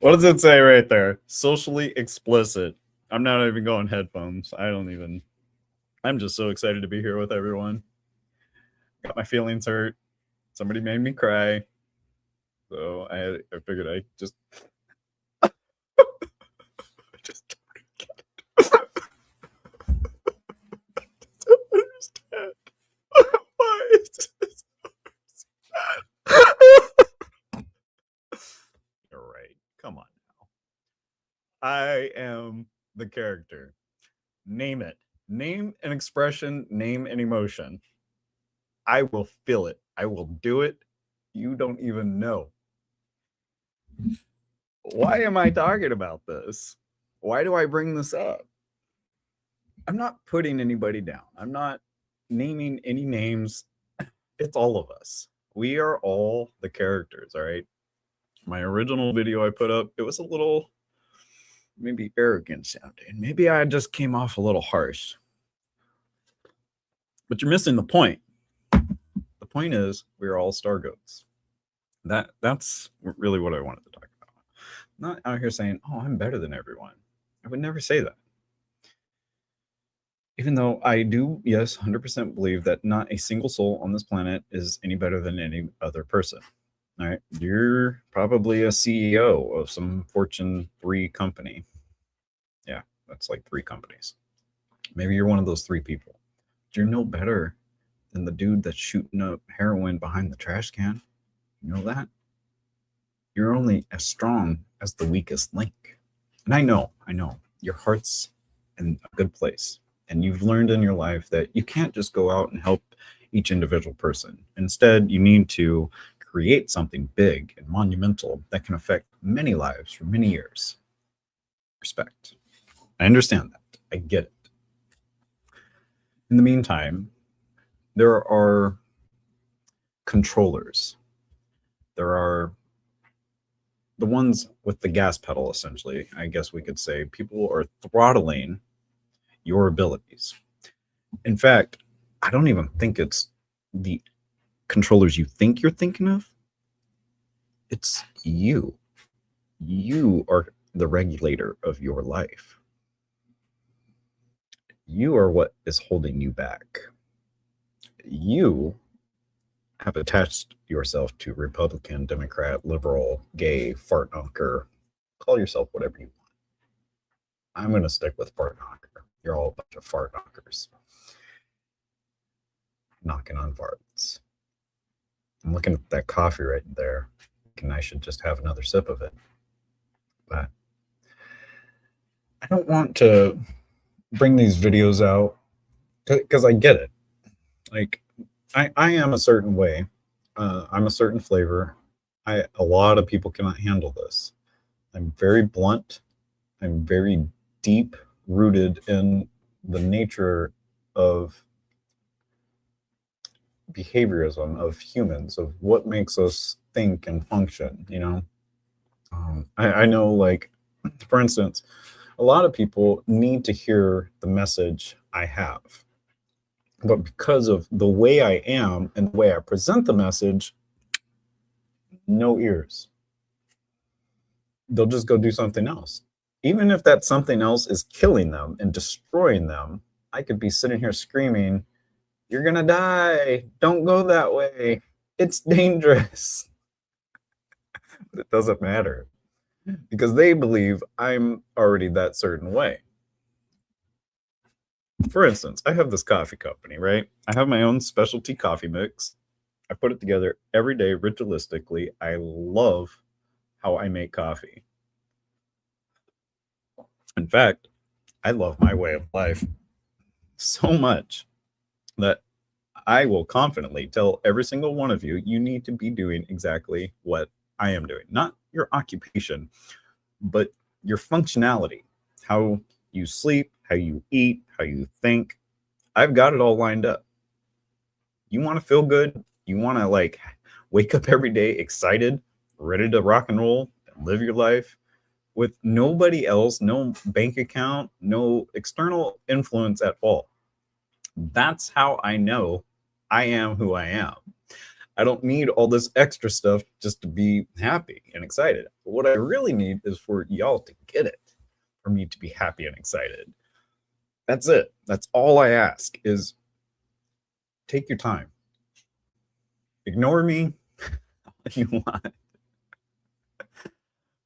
What does it say right there? Socially explicit. I'm not even going headphones. I'm just so excited to be here with everyone. Got my feelings hurt. Somebody made me cry. So I figured I just just don't understand. Why is this so bad? You're right. Come on now. I am the character. Name it. Name an expression, name an emotion. I will feel it. I will do it. You don't even know. Why am I talking about this? Why do I bring this up? I'm not putting anybody down. I'm not naming any names. It's all of us. We are all the characters, all right? My original video I put up, it was a little maybe arrogant sounding. Maybe I just came off a little harsh. But you're missing the point. The point is we're all star goats. That's really what I wanted to talk about. I'm not out here saying, oh, I'm better than everyone. I would never say that. Even though I do, yes, 100% believe that not a single soul on this planet is any better than any other person. All right. You're probably a CEO of some Fortune 3 company. Yeah, that's like 3 companies. Maybe you're one of those 3 people. But you're no better than the dude that's shooting up heroin behind the trash can. You know that? You're only as strong as the weakest link. And I know, your heart's in a good place. And you've learned in your life that you can't just go out and help each individual person. Instead, you need to create something big and monumental that can affect many lives for many years. Respect. I understand that. I get it. In the meantime, there are controllers. There are the ones with the gas pedal, essentially. I guess we could say people are throttling your abilities. In fact, I don't even think it's the controllers you think you're thinking of. It's you. You are the regulator of your life. You are what is holding you back. You have attached yourself to Republican, Democrat, liberal, gay, fart knocker. Call yourself whatever you want. I'm going to stick with fart knocker. You're all a bunch of fart knockers. Knocking on farts. I'm looking at that coffee right there, and I should just have another sip of it. But I don't want to bring these videos out because I get it. Like, I am a certain way. I'm a certain flavor. A lot of people cannot handle this. I'm very blunt. I'm very deep rooted in the nature of behaviorism of humans, of what makes us think and function, you know? I know, like, for instance, a lot of people need to hear the message I have. But because of the way I am and the way I present the message, no ears. They'll just go do something else. Even if that something else is killing them and destroying them, I could be sitting here screaming, "You're gonna die. Don't go that way. It's dangerous." But it doesn't matter because they believe I'm already that certain way. For instance, I have this coffee company, right? I have my own specialty coffee mix. I put it together every day ritualistically. I love how I make coffee. In fact, I love my way of life so much that I will confidently tell every single one of you, you need to be doing exactly what I am doing. Not your occupation, but your functionality, how you sleep, how you eat, how you think. I've got it all lined up. You want to feel good? You want to like wake up every day excited, ready to rock and roll and live your life with nobody else, no bank account, no external influence at all. That's how I know I am who I am. I don't need all this extra stuff just to be happy and excited. What I really need is for y'all to get it, for me to be happy and excited. That's it. That's all I ask is take your time. Ignore me if you want.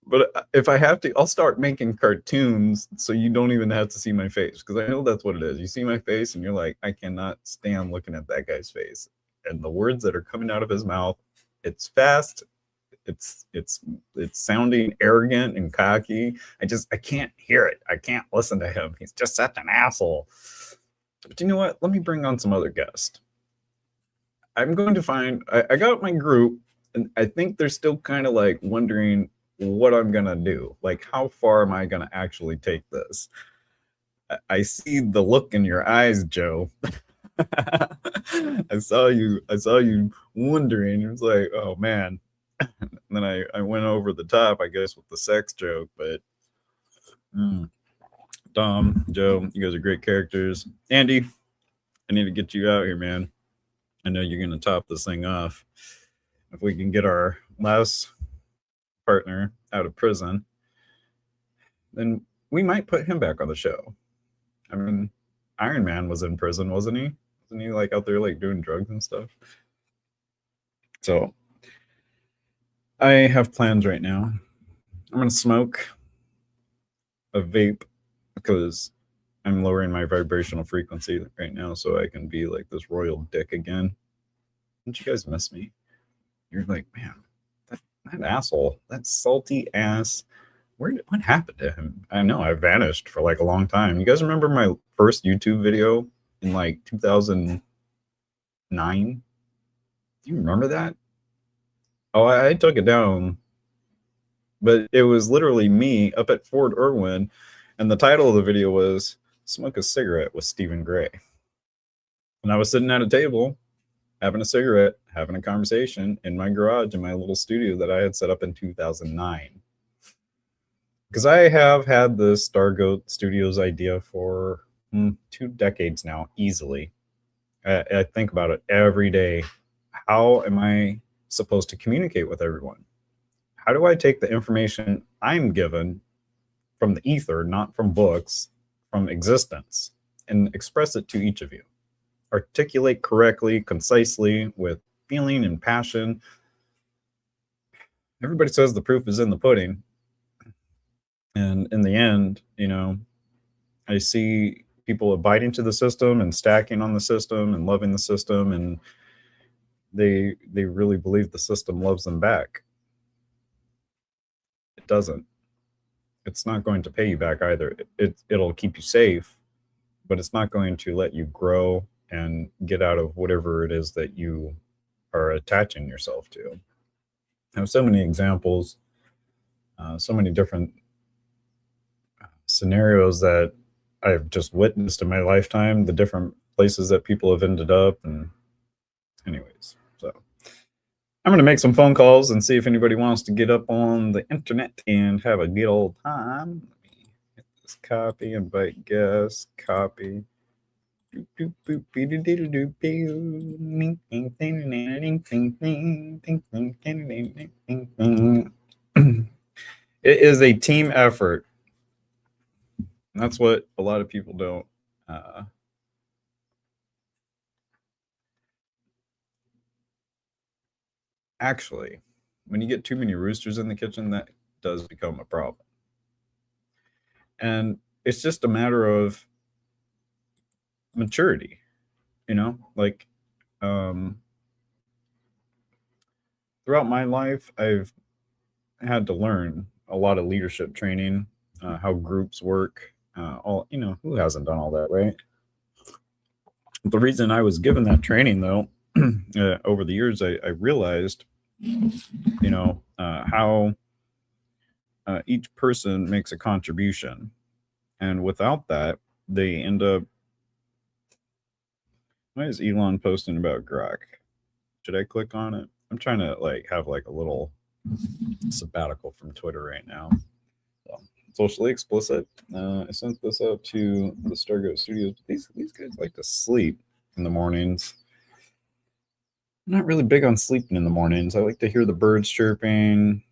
But if I have to, I'll start making cartoons so you don't even have to see my face, because I know that's what it is. You see my face and you're like, I cannot stand looking at that guy's face. And the words that are coming out of his mouth, it's fast, it's sounding arrogant and cocky. I can't hear it. I can't listen to him. He's just such an asshole. But you know what? Let me bring on some other guests. I'm going to find I got my group, and I think they're still kind of like wondering what I'm gonna do. Like, how far am I gonna actually take this? I see the look in your eyes, Joe. I saw you wondering. It was like, oh man. And then I went over the top, I guess, with the sex joke, but Dom, Joe, you guys are great characters. Andy, I need to get you out here, man. I know you're gonna top this thing off. If we can get our last partner out of prison, then we might put him back on the show. I mean, Iron Man was in prison, wasn't he? Wasn't he like out there like doing drugs and stuff? So I have plans right now. I'm gonna smoke a vape because I'm lowering my vibrational frequency right now so I can be like this royal dick again. Don't you guys miss me? You're like, man, that asshole, that salty ass. What happened to him? I know I vanished for like a long time. You guys remember my first YouTube video in like 2009? Do you remember that? Oh, I took it down, but it was literally me up at Fort Irwin, and the title of the video was "Smoke a Cigarette with Stephen Gray." And I was sitting at a table, having a cigarette, having a conversation in my garage in my little studio that I had set up in 2009. Because I have had the Stargoat Studios idea for 2 decades now, easily. I think about it every day. How am I supposed to communicate with everyone? How do I take the information I'm given from the ether, not from books, from existence, and express it to each of you? Articulate correctly, concisely, with feeling and passion. Everybody says the proof is in the pudding. And in the end, I see people abiding to the system and stacking on the system and loving the system, and they really believe the system loves them back. It doesn't. It's not going to pay you back either. It'll keep you safe, but it's not going to let you grow and get out of whatever it is that you are attaching yourself to. I have so many examples, so many different scenarios that I've just witnessed in my lifetime, the different places that people have ended up. And anyways, so I'm going to make some phone calls and see if anybody wants to get up on the internet and have a good old time. Let me hit this copy, invite guests, copy. It is a team effort. That's what a lot of people don't actually, when you get too many roosters in the kitchen, that does become a problem. And it's just a matter of maturity, like throughout my life, I've had to learn a lot of leadership training, how groups work, who hasn't done all that, right? The reason I was given that training, though, over the years, I realized, how each person makes a contribution. And without that, they end up. Why is Elon posting about Grok? Should I click on it? I'm trying to have a little sabbatical from Twitter right now. So, socially explicit. I sent this out to the Stargoat Studios. These guys like to sleep in the mornings. I'm not really big on sleeping in the mornings. I like to hear the birds chirping,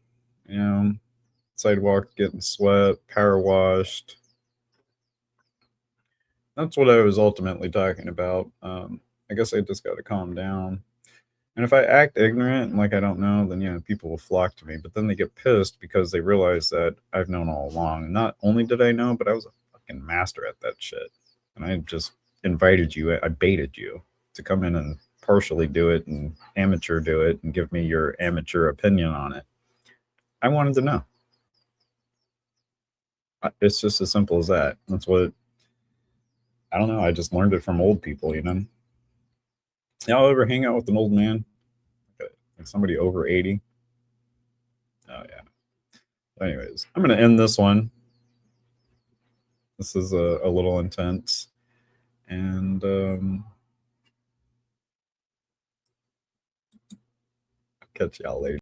sidewalk getting swept, power washed. That's what I was ultimately talking about. I guess I just got to calm down. And if I act ignorant and like I don't know, then people will flock to me. But then they get pissed because they realize that I've known all along. Not only did I know, but I was a fucking master at that shit. And I just invited you, I baited you to come in and partially do it and amateur do it and give me your amateur opinion on it. I wanted to know. It's just as simple as that. That's what, I don't know. I just learned it from old people, Y'all ever hang out with an old man? Like somebody over 80? Oh, yeah. Anyways, I'm going to end this one. This is a little intense. And catch y'all later.